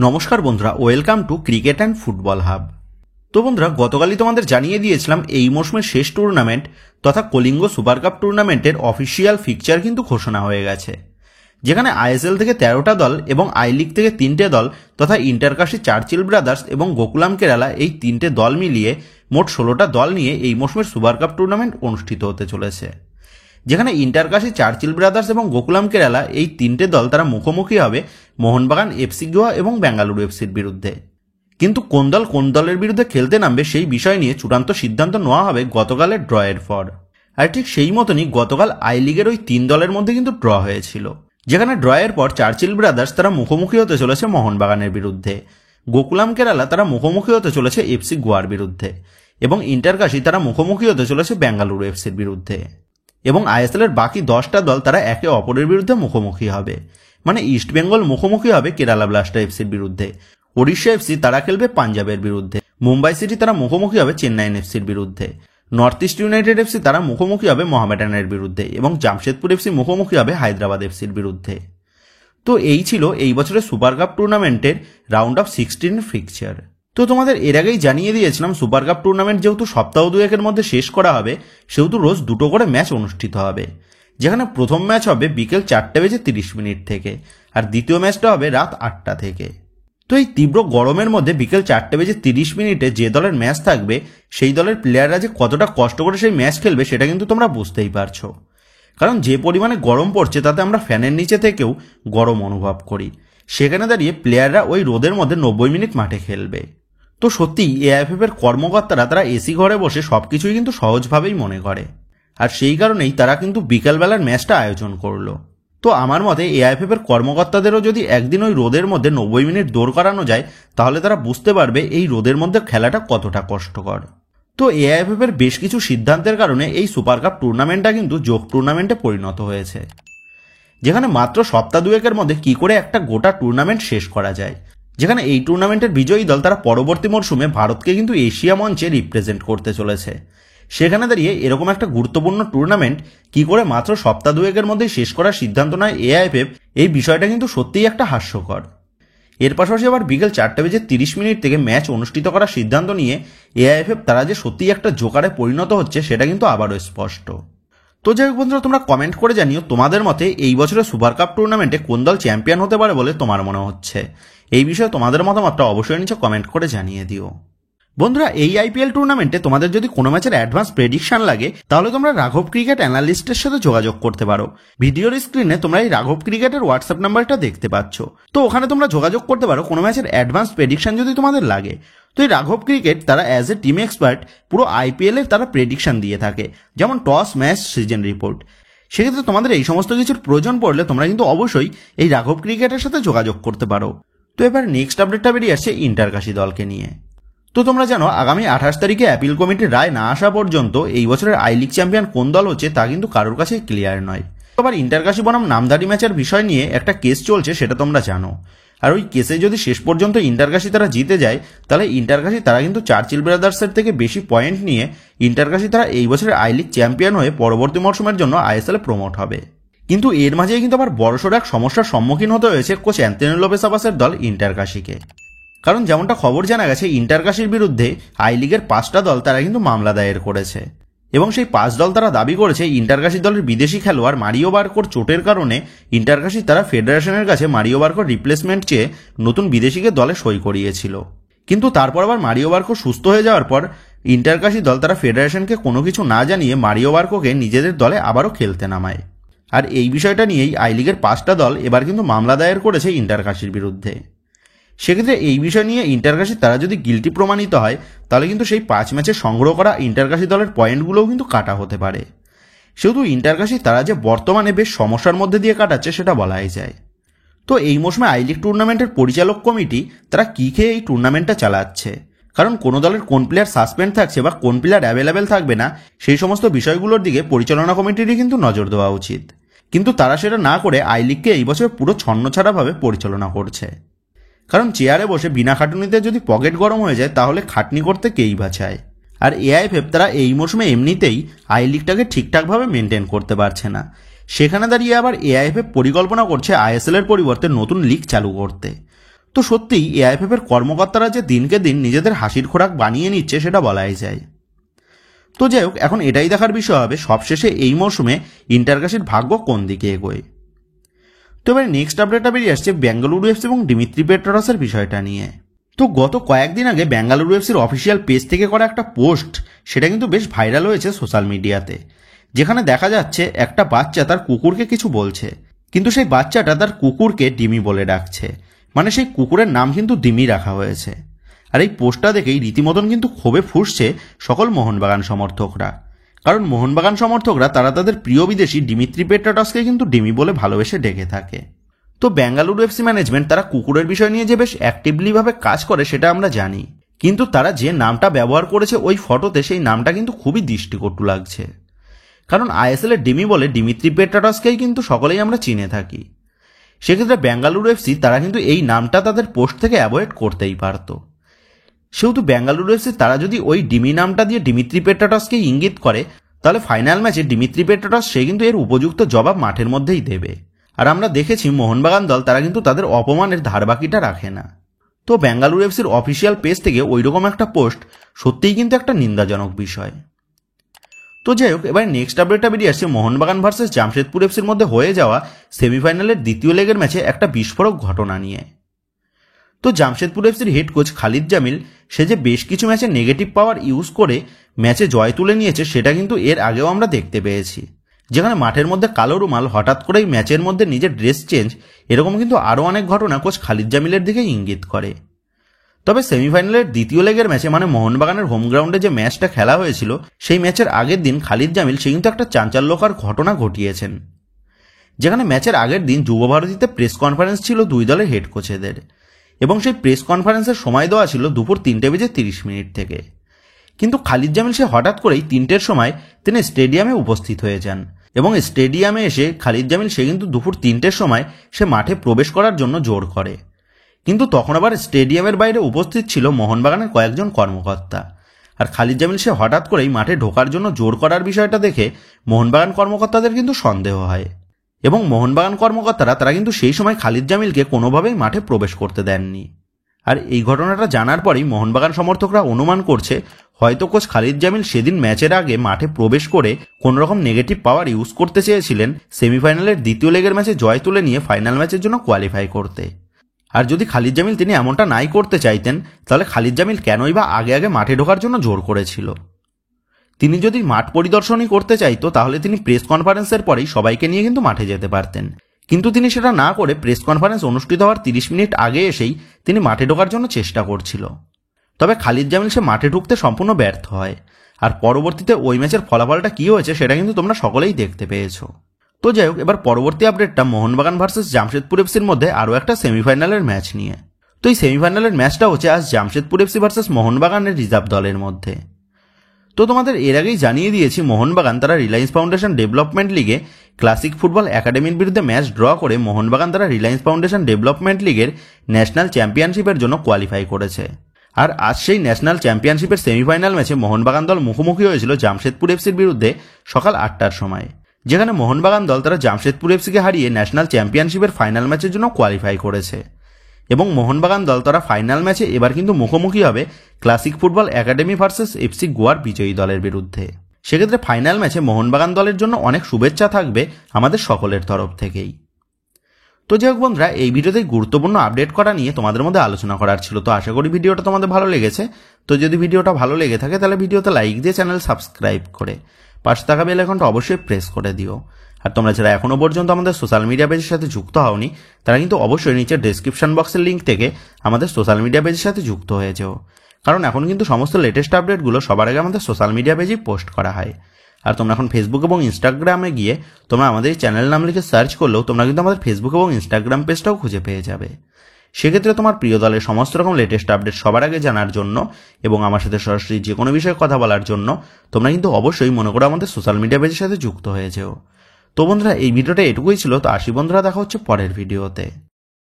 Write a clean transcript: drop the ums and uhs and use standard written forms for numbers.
নমস্কার বন্ধুরা, welcome to cricket and football hub. তো বন্ধুরা, গতকালই তোমাদের জানিয়ে দিয়েছিলাম এই মৌসুমের শেষ টুর্নামেন্ট তথা কলিঙ্গ সুপার কাপ টুর্নামেন্টের অফিসিয়াল ফিকচার কিন্তু ঘোষণা হয়ে গেছে, যেখানে আইএসএল থেকে 13টা দল এবং আই লিগ থেকে 3টে দল তথা ইন্টারকাশি চার্চিল ব্রাদার্স এবং গোকুলাম কেরালা এই 3টে দল মিলিয়ে মোট 16টা দল নিয়ে এই মৌসুমের সুপার কাপ টুর্নামেন্ট অনুষ্ঠিত হতে চলেছে। যেখানে ইন্টারকাশি চার্চিল ব্রাদার্স এবং গোকুলাম কেরালা এই 3টে দল তারা মুখোমুখি হবে মোহনবাগান এফসি গোয়া এবং বেঙ্গালুরু এফসির বিরুদ্ধে। কিন্তু কোন দল কোন দলের বিরুদ্ধে খেলতে নামবে সেই বিষয় নিয়ে চূড়ান্ত সিদ্ধান্ত নেওয়া হবে গতকালের ড্রয়ের পর। আর ঠিক সেই মতনই গতকাল আই লিগের ওই 3 দলের মধ্যে কিন্তু ড্র হয়েছিল, যেখানে ড্রয়ের পর চার্চিল ব্রাদার্স তারা মুখোমুখি হতে চলেছে মোহনবাগানের বিরুদ্ধে, গোকুলাম কেরালা তারা মুখোমুখি হতে চলেছে এফসি গোয়ার বিরুদ্ধে এবং ইন্টারকাশি তারা মুখোমুখি হতে চলেছে বেঙ্গালুরু এফসির বিরুদ্ধে। এবং আইএসএল এর বাকি 10টা দল তারা একে অপরের বিরুদ্ধে মুখোমুখি হবে, মানে ইস্টবেঙ্গল মুখোমুখি হবে কেরালা ব্লাস্টার এফসির বিরুদ্ধে, ওড়িশা এফসি তারা খেলবে পাঞ্জাবের বিরুদ্ধে, মুম্বাই সিটি তারা মুখোমুখি হবে চেন্নাইন এফসির বিরুদ্ধে, নর্থ ইস্ট ইউনাইটেড এফসি তারা মুখোমুখি হবে মোহামেডানের বিরুদ্ধে এবং জামশেদপুর এফসি মুখোমুখি হবে হায়দ্রাবাদ এফসির বিরুদ্ধে। তো এই ছিল এই বছরের সুপার কাপ টুর্নামেন্টের রাউন্ড অফ 16 ফিকচার। তো তোমাদের এর আগেই জানিয়ে দিয়েছিলাম সুপার কাপ টুর্নামেন্ট যেহেতু সপ্তাহ দুয়েকের মধ্যে শেষ করা হবে, সেহেতু রোজ 2টো করে ম্যাচ অনুষ্ঠিত হবে, যেখানে প্রথম ম্যাচ হবে বিকেল 4:30 থেকে আর দ্বিতীয় ম্যাচটা হবে রাত 8টা থেকে। তো এই তীব্র গরমের মধ্যে বিকেল 4:30 যে দলের ম্যাচ থাকবে সেই দলের প্লেয়াররা যে কতটা কষ্ট করে সেই ম্যাচ খেলবে সেটা কিন্তু তোমরা বুঝতেই পারছো, কারণ যে পরিমাণে গরম পড়ছে তাতে আমরা ফ্যানের নিচে থেকেও গরম অনুভব করি, সেখানে দাঁড়িয়ে প্লেয়াররা ওই রোদের মধ্যে 90 মিনিট মাঠে খেলবে। তো সত্যি এআইএফএফ এর কর্মকর্তারা তারা এসি ঘরে বসে সবকিছুই কিন্তু সহজভাবেই মনে করে, আর সেই কারণেই তারা কিন্তু বিকালবেলার ম্যাচটা আয়োজন করলো। তো আমার মতে এআইএফএফ এর কর্মকর্তাদেরও যদি একদিন ওই রোদের মধ্যে 90 মিনিট দৌড় করানো যায় তাহলে তারা বুঝতে পারবে এই রোদের মধ্যে খেলাটা কতটা কষ্টকর। তো এআইএফএফ এর বেশ কিছু সিদ্ধান্তের কারণে এই সুপার কাপ টুর্নামেন্টটা কিন্তু যোগ টুর্নামেন্টে পরিণত হয়েছে, যেখানে মাত্র সপ্তাহ দুয়েকের মধ্যে কি করে একটা গোটা টুর্নামেন্ট শেষ করা যায়, যেখানে এই টুর্নামেন্টের বিজয়ী দল তারা পরবর্তী মরশুমে ভারতকে কিন্তু এশিয়া মঞ্চে রিপ্রেজেন্ট করতে চলেছে। সেখানে দাঁড়িয়ে এরকম একটা গুরুত্বপূর্ণ টুর্নামেন্ট কি করে মাত্র সপ্তাহ দুয়েকের মধ্যে শেষ করার সিদ্ধান্ত নেয় এআইএফএফ, এই বিষয়টা কিন্তু সত্যিই একটা হাস্যকর। এর পাশাপাশি আবার বিকেল 4:30 থেকে ম্যাচ অনুষ্ঠিত করার সিদ্ধান্ত নিয়ে এআইএফএফ তারা যে সত্যিই একটা জোকারে পরিণত হচ্ছে সেটা কিন্তু আবারও স্পষ্ট। তো যাই হোক বন্ধুরা, তোমরা কমেন্ট করে জানিও তোমাদের মতে এই বছরের সুপার কাপ টুর্নামেন্টে কোন দল চ্যাম্পিয়ন হতে পারে বলে তোমার মনে হচ্ছে। এই বিষয়ে তোমাদের মতামতটা অবশ্যই নিচে কমেন্ট করে জানিয়ে দিও। বন্ধুরা, এই আইপিএল টুর্নামেন্টে তোমাদের যদি কোনো ম্যাচের অ্যাডভান্স প্রেডিকশন লাগে তাহলে তোমরা রাঘব ক্রিকেট অ্যানালিস্টের সাথে যোগাযোগ করতে পারো। ভিডিওর স্ক্রিনে তোমরা এই রাঘব ক্রিকেটের হোয়াটসঅ্যাপ নাম্বারটা দেখতে পাচ্ছ, তো ওখানে তোমরা যোগাযোগ করতে পারো কোনো ম্যাচের অ্যাডভান্স প্রেডিকশন যদি তোমাদের লাগে। তো এই রাঘব ক্রিকেট তারা অ্যাজ এ টিম এক্সপার্ট পুরো আইপিএল এর তারা প্রেডিকশন দিয়ে থাকে, যেমন টস, ম্যাচ, সিজন রিপোর্ট। সেক্ষেত্রে তোমাদের এই সমস্ত কিছুর প্রয়োজন পড়লে তোমরা কিন্তু অবশ্যই এই রাঘব ক্রিকেটের সাথে যোগাযোগ করতে পারো। তো এবার নেক্সট আপডেটটা বেরিয়ে আসছে ইন্টারকাশি দলকে নিয়ে। তো তোমরা জানো আগামী 28 তারিখে অ্যাপিল কমিটির রায় না আসা পর্যন্ত এই বছরের আই লিগ চ্যাম্পিয়ন কোন দল হচ্ছে তা কিন্তু কারোর কাছেই ক্লিয়ার নয়। আবার ইন্টারকাশি বনাম নামধারী ম্যাচের বিষয় নিয়ে একটা কেস চলছে, সেটা তোমরা জানো। আর ওই কেসে যদি শেষ পর্যন্ত ইন্টারকাশি তারা জিতে যায় তাহলে ইন্টারকাশি তারা কিন্তু চার্চিল ব্রাদার্সের থেকে বেশি পয়েন্ট নিয়ে ইন্টারকাশি তারা এই বছরের আই লিগ চ্যাম্পিয়ন হয়ে পরবর্তী মরশুমের জন্য আইএসএল এ প্রমোট হবে। কিন্তু এর মাঝেই কিন্তু আবার বড়সড় এক সমস্যার সম্মুখীন হতে হয়েছে কোচ অ্যান্থনি লোপেস আবাসের দল ইন্টারকাশিকে। কারণ যেমনটা খবর জানা গেছে ইন্টারকাশির বিরুদ্ধে আই লিগের 5টা দল তারা কিন্তু মামলা দায়ের করেছে এবং সেই 5 দল তারা দাবি করেছে ইন্টারকাশি দলের বিদেশি খেলোয়াড় মারিও বার্কোর চোটের কারণে ইন্টারকাশি তারা ফেডারেশনের কাছে মারিও বার্কোর রিপ্লেসমেন্ট চেয়ে নতুন বিদেশিকে দলে সই করিয়েছিল। কিন্তু তারপর আবার মারিও বার্কো সুস্থ হয়ে যাওয়ার পর ইন্টারকাশি দল তারা ফেডারেশনকে কোনো কিছু না জানিয়ে মারিও বার্কোকে নিজেদের দলে আবারও খেলতে নামায়। আর এই বিষয়টা নিয়েই আই লিগের 5টা দল এবার কিন্তু মামলা দায়ের করেছে ইন্টারকাশির বিরুদ্ধে। সেক্ষেত্রে এই বিষয় নিয়ে ইন্টারকাশি তারা যদি গিল্টি প্রমাণিত হয় তাহলে কিন্তু সেই 5 ম্যাচে সংগ্রহ করা ইন্টারকাশি দলের পয়েন্টগুলোও কিন্তু কাটা হতে পারে। সেহেতু ইন্টারকাশি তারা যে বর্তমানে বেশ সমস্যার মধ্যে দিয়ে কাটাচ্ছে সেটা বলাই যায়। তো এই মৌসুমে আই লিগ টুর্নামেন্টের পরিচালক কমিটি তারা কি খেয়ে এই টুর্নামেন্টটা চালাচ্ছে, কারণ কোন দলের কোন প্লেয়ার সাসপেন্ড থাকছে বা কোন প্লেয়ার অ্যাভেলেবেল থাকবে না সেই সমস্ত বিষয়গুলোর দিকে পরিচালনা কমিটিরই কিন্তু নজর দেওয়া উচিত। কিন্তু তারা সেটা না করে আই লিগকে এই বছর পুরো ছন্নছাড়াভাবে পরিচালনা করছে। কারণ চেয়ারে বসে বিনা খাটুনিতে যদি পকেট গরম হয়ে যায় তাহলে খাটনি করতে কেই বা চায়। আর এআইএফএফ তারা এই মৌসুমে এমনিতেই আই লিগটাকে ঠিকঠাকভাবে মেনটেন করতে পারছে না, সেখানে দাঁড়িয়ে আবার এআইএফএফ পরিকল্পনা করছে আইএসএল এর পরিবর্তে নতুন লিগ চালু করতে। তো সত্যিই এআইএফএফ এর কর্মকর্তারা যে দিনকে দিন নিজেদের হাসির খোরাক বানিয়ে নিচ্ছে সেটা বলাই যায়। তো যাই হোক, এখন এটাই দেখার বিষয় হবে সবশেষে এই মৌসুমে ইন্টারকাশির ভাগ্য কোন দিকে এগোয়। তো এবার নেক্সট আপডেটটা বেরিয়ে আসছে বেঙ্গালুরু এফসি এবং দিমিত্রি পেট্রারসের বিষয়টা নিয়ে। তো গত কয়েকদিন আগে বেঙ্গালুরু এফসির অফিসিয়াল পেজ থেকে করা একটা পোস্ট, সেটা কিন্তু বেশ ভাইরাল হয়েছে সোশ্যাল মিডিয়াতে, যেখানে দেখা যাচ্ছে একটা বাচ্চা তার কুকুরকে কিছু বলছে, কিন্তু সেই বাচ্চাটা তার কুকুরকে ডিমি বলে ডাকছে, মানে সেই কুকুরের নাম কিন্তু ডিমি রাখা হয়েছে। আর এই পোস্টটা দেখেই রীতিমতন কিন্তু ক্ষোভে ফুঁসছে সকল মোহনবাগান সমর্থকরা, কারণ মোহনবাগান সমর্থকরা তারা তাদের প্রিয় বিদেশি দিমিত্রি পেট্রারসকে কিন্তু ডিমি বলে ভালোবেসে ডেকে থাকে। তো বেঙ্গালুরু এফসি ম্যানেজমেন্ট তারা কুকুরের বিষয় নিয়ে যে বেশ অ্যাক্টিভলি ভাবে কাজ করে সেটা আমরা জানি, কিন্তু তারা যে নামটা ব্যবহার করেছে ওই ফটোতে সেই নামটা কিন্তু খুবই দৃষ্টিকটু লাগছে, কারণ আইএসএল এর ডিমি বলে দিমিত্রি পেট্রারসকেই কিন্তু সকলেই আমরা চিনে থাকি। সেক্ষেত্রে বেঙ্গালুরু এফসি তারা কিন্তু এই নামটা তাদের পোস্ট থেকে অ্যাভয়েড করতেই পারত। সেহেতু বেঙ্গালুরু এফসি তারা যদি ওই ডিমি নামটা দিয়ে দিমিত্রি পেট্রারসকে ইঙ্গিত করে, তাহলে ফাইনাল ম্যাচে দিমিত্রি পেট্রারস সে কিন্তু এর উপযুক্ত জবাব মাঠের মধ্যেই দেবে। আর আমরা দেখেছি মোহনবাগান দল তারা কিন্তু তাদের অপমানের ধারবাকিটা রাখে না। তো বেঙ্গালুরু এফসির অফিসিয়াল পেজ থেকে ওইরকম একটা পোস্ট সত্যিই কিন্তু একটা নিন্দাজনক বিষয়। তো যাই হোক, এবার নেক্সট আপডেটটা বেরিয়ে আসছে মোহনবাগান ভার্সেস জামশেদপুর এফসির মধ্যে হয়ে যাওয়া সেমিফাইনালের দ্বিতীয় লেগের ম্যাচে একটা বিস্ফোরক ঘটনা নিয়ে। তো জামশেদপুর এফসির হেড কোচ খালিদ জামিল সে যে বেশ কিছু ম্যাচে নেগেটিভ পাওয়ার ইউজ করে ম্যাচে জয় তুলে নিয়েছে সেটা কিন্তু এর আগেও আমরা দেখতে পেয়েছি, যেখানে মাঠের মধ্যে কালো রুমাল হঠাৎ করেই ম্যাচের মধ্যে নিজের ড্রেস চেঞ্জ, এরকম কিন্তু আরও অনেক ঘটনা কোচ খালিদ জামিলের দিকে ইঙ্গিত করে। তবে সেমিফাইনালের দ্বিতীয় লেগের ম্যাচে মানে মোহনবাগানের হোম গ্রাউন্ডে যে ম্যাচটা খেলা হয়েছিল সেই ম্যাচের আগের দিন খালিদ জামিল সে কিন্তু একটা চাঞ্চল্যকর ঘটনা ঘটিয়েছেন, যেখানে ম্যাচের আগের দিন যুবভারতীতে প্রেস কনফারেন্স ছিল দুই দলের হেড কোচেদের, এবং সেই প্রেস কনফারেন্সের সময় দেওয়া ছিল দুপুর 3:30 থেকে। কিন্তু খালিদ জামিল সে হঠাৎ করেই 3টের সময় তিনি স্টেডিয়ামে উপস্থিত হয়ে যান, এবং স্টেডিয়ামে এসে খালিদ জামিল সে কিন্তু দুপুর 3টের সময় সে মাঠে প্রবেশ করার জন্য জোর করে, কিন্তু তখন আবার স্টেডিয়ামের বাইরে উপস্থিত ছিল মোহনবাগানের কয়েকজন কর্মকর্তা। আর খালিদ জামিল সে হঠাৎ করেই মাঠে ঢোকার জন্য জোর করার বিষয়টা দেখে মোহনবাগান কর্মকর্তাদের কিন্তু সন্দেহ হয়, এবং মোহনবাগান কর্মকর্তারা তারা কিন্তু সেই সময় খালিদ জামিলকে কোনোভাবেই মাঠে প্রবেশ করতে দেননি। আর এই ঘটনাটা জানার পরেই মোহনবাগান সমর্থকরা অনুমান করছে হয়তো কোচ খালিদ জামিল সেদিন ম্যাচের আগে মাঠে প্রবেশ করে কোনোরকম নেগেটিভ পাওয়ার ইউজ করতে চেয়েছিলেন সেমিফাইনালের দ্বিতীয় লেগের ম্যাচে জয় তুলে নিয়ে ফাইনাল ম্যাচের জন্য কোয়ালিফাই করতে। আর যদি খালিদ জামিল তিনি এমনটা নাই করতে চাইতেন, তাহলে খালিদ জামিল কেনই বা আগে আগে মাঠে ঢোকার জন্য জোর করেছিল? তিনি যদি মাঠ পরিদর্শনই করতে চাইতো তাহলে তিনি প্রেস কনফারেন্সের পরেই সবাইকে নিয়ে কিন্তু মাঠে যেতে পারতেন, কিন্তু তিনি সেটা না করে প্রেস কনফারেন্স অনুষ্ঠিত হওয়ার 30 মিনিট আগে এসেই তিনি মাঠে ঢোকার জন্য চেষ্টা করছিল। তবে খালিদ জামিল সে মাঠে ঢুকতে সম্পূর্ণ ব্যর্থ হয়, আর পরবর্তীতে ওই ম্যাচের ফলাফলটা কী হয়েছে সেটা কিন্তু তোমরা সকলেই দেখতে পেয়েছো। তো যাই হোক, এবার পরবর্তী আপডেটটা মোহনবাগান ভার্সেস জামশেদপুর এফসির মধ্যে আরও একটা সেমিফাইনালের ম্যাচ নিয়ে। তো এই সেমিফাইনালের ম্যাচটা হচ্ছে আজ জামশেদপুর এফসি ভার্সেস মোহনবাগানের রিজার্ভ দলের মধ্যে। তো তোমাদের এর আগেই জানিয়ে দিয়েছি মোহনবাগান তারা রিলায়েন্স ফাউন্ডেশন ডেভেলপমেন্ট লিগে ক্লাসিক ফুটবল একাডেমির বিরুদ্ধে ম্যাচ ড্র করে মোহনবাগান তারা রিলায়েন্স ফাউন্ডেশন ডেভেলপমেন্ট লিগের ন্যাশনাল চ্যাম্পিয়নশিপের জন্য কোয়ালিফাই করেছে। আর আজ সেই ন্যাশনাল চ্যাম্পিয়নশিপের সেমিফাইনাল ম্যাচে মোহনবাগান দল মুখোমুখি হয়েছিল জামশেদপুর এফসির বিরুদ্ধে সকাল 8টার সময়, যেখানে মোহনবাগান দল তারা জামশেদপুর এফসিকে হারিয়ে ন্যাশনাল চ্যাম্পিয়নশিপের ফাইনাল ম্যাচের জন্য কোয়ালিফাই করেছে। এবং মোহনবাগান দল তারা ফাইনাল ম্যাচে এবার কিন্তু মুখোমুখি হবে classic football academy versus FC গোয়ার বিজয়ী দলের বিরুদ্ধে। সেক্ষেত্রে ফাইনাল ম্যাচে মোহনবাগান দলের জন্য অনেক শুভেচ্ছা থাকবে আমাদের সকলের তরফ থেকেই। তো যাই হোক বন্ধুরা, এই ভিডিওতে গুরুত্বপূর্ণ আপডেট করা নিয়ে তোমাদের মধ্যে আলোচনা করার ছিল। তো আশা করি ভিডিওটা তোমাদের ভালো লেগেছে। তো যদি ভিডিওটা ভালো লেগে থাকে তাহলে ভিডিওতে লাইক দিয়ে চ্যানেল সাবস্ক্রাইব করে পাশে থাকা বেল আইকনটা অবশ্যই প্রেস করে দিও। আর তোমরা যারা এখনো পর্যন্ত আমাদের সোশ্যাল মিডিয়া পেজের সাথে যুক্ত হওনি তারা কিন্তু অবশ্যই নিচের ডেসক্রিপশন বক্সের লিঙ্ক থেকে আমাদের সোশ্যাল মিডিয়া পেজের সাথে যুক্ত হয়ে যাও, কারণ এখন কিন্তু সমস্ত লেটেস্ট আপডেটগুলো সবার আগে আমাদের সোশ্যাল মিডিয়া পেজেই পোস্ট করা হয়। আর তোমরা এখন ফেসবুক এবং ইনস্টাগ্রামে গিয়ে তোমরা আমাদের এই চ্যানেল নাম লিখে সার্চ করলেও তোমরা কিন্তু আমাদের ফেসবুক এবং ইনস্টাগ্রাম পেজটাও খুঁজে পেয়ে যাবে। সেক্ষেত্রে তোমার প্রিয় দলের সমস্ত রকম লেটেস্ট আপডেট সবার আগে জানার জন্য এবং আমার সাথে সরাসরি যে কোনো বিষয়ে কথা বলার জন্য তোমরা কিন্তু অবশ্যই মনে করো আমাদের সোশ্যাল মিডিয়া পেজের সাথে যুক্ত হয়ে যেও। তো বন্ধুরা, এই ভিডিওটা এটুকুই ছিল। তো আসি বন্ধুরা, দেখা হচ্ছে পরের ভিডিওতে।